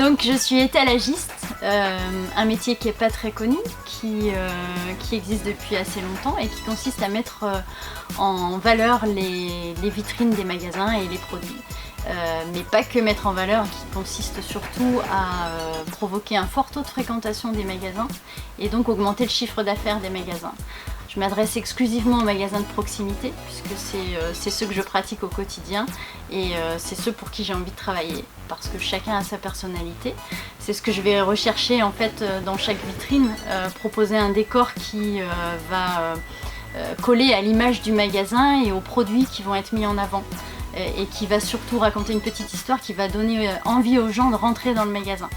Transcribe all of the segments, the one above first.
Donc je suis étalagiste, un métier qui n'est pas très connu, qui existe depuis assez longtemps et qui consiste à mettre en valeur les vitrines des magasins et les produits. Mais pas que mettre en valeur, qui consiste surtout à provoquer un fort taux de fréquentation des magasins et donc augmenter le chiffre d'affaires des magasins. Je m'adresse exclusivement aux magasins de proximité puisque c'est ceux que je pratique au quotidien et c'est ceux pour qui j'ai envie de travailler parce que chacun a sa personnalité. C'est ce que je vais rechercher en fait dans chaque vitrine, proposer un décor qui va coller à l'image du magasin et aux produits qui vont être mis en avant et qui va surtout raconter une petite histoire qui va donner envie aux gens de rentrer dans le magasin.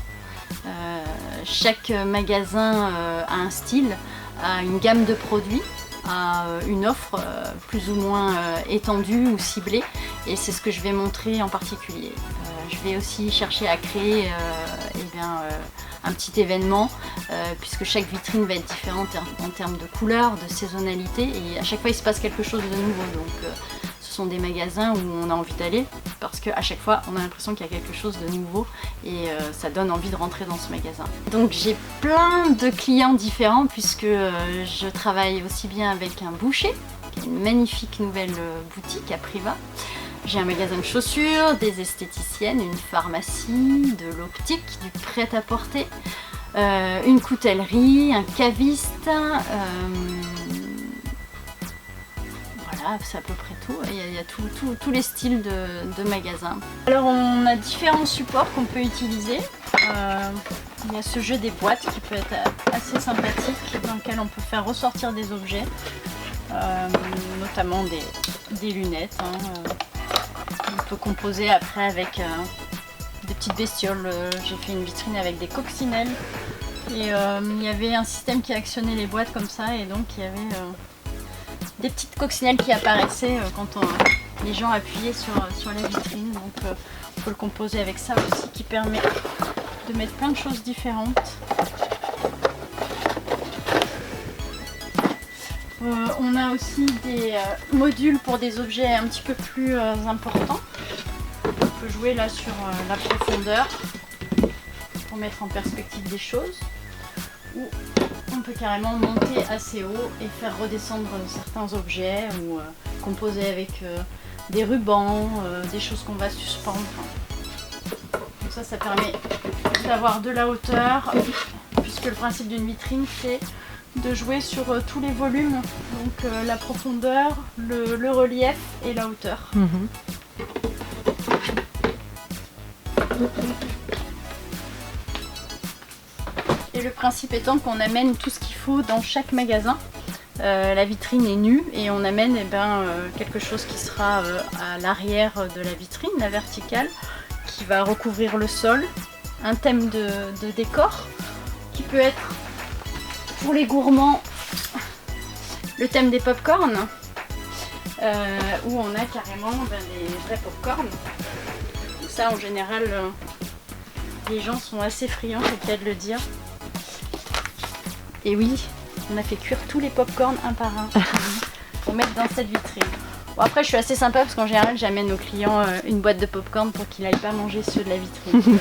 Chaque magasin a un style, a une gamme de produits, a une offre plus ou moins étendue ou ciblée et c'est ce que je vais montrer en particulier. Je vais aussi chercher à créer un petit événement puisque chaque vitrine va être différente en termes de couleurs, de saisonnalité et à chaque fois il se passe quelque chose de nouveau. Donc, ce sont des magasins où on a envie d'aller parce qu'à chaque fois on a l'impression qu'il y a quelque chose de nouveau et ça donne envie de rentrer dans ce magasin. Donc j'ai plein de clients différents puisque je travaille aussi bien avec un boucher, qui est une magnifique nouvelle boutique à Privas. J'ai un magasin de chaussures, des esthéticiennes, une pharmacie, de l'optique, du prêt-à-porter, une coutellerie, un caviste. Voilà, c'est à peu près tout. Il y a tous les styles de magasins. Alors on a différents supports qu'on peut utiliser. Il y a ce jeu des boîtes qui peut être assez sympathique, dans lequel on peut faire ressortir des objets, notamment des lunettes. On peut composer après avec des petites bestioles. J'ai fait une vitrine avec des coccinelles et il y avait un système qui actionnait les boîtes comme ça et donc il y avait des petites coccinelles qui apparaissaient quand les gens appuyaient sur la vitrine. Donc on peut le composer avec ça aussi qui permet de mettre plein de choses différentes. On a aussi des modules pour des objets un petit peu plus importants. On peut jouer là sur la profondeur pour mettre en perspective des choses. Ou on peut carrément monter assez haut et faire redescendre certains objets ou composer avec des rubans, des choses qu'on va suspendre. Donc ça permet d'avoir de la hauteur puisque le principe d'une vitrine c'est de jouer sur tous les volumes, donc la profondeur, le relief et la hauteur. Et le principe étant qu'on amène tout ce qu'il faut dans chaque magasin. La vitrine est nue et on amène quelque chose qui sera à l'arrière de la vitrine, la verticale, qui va recouvrir le sol, un thème de décor qui peut être pour les gourmands le thème des pop-corn où on a carrément des vrais pop-corn. Ça en général les gens sont assez friands, c'est le cas de le dire. Et oui, on a fait cuire tous les pop-corn un par un pour mettre dans cette vitrine. Bon, après je suis assez sympa parce qu'en général j'amène aux clients une boîte de pop-corn pour qu'ils n'aillent pas manger ceux de la vitrine.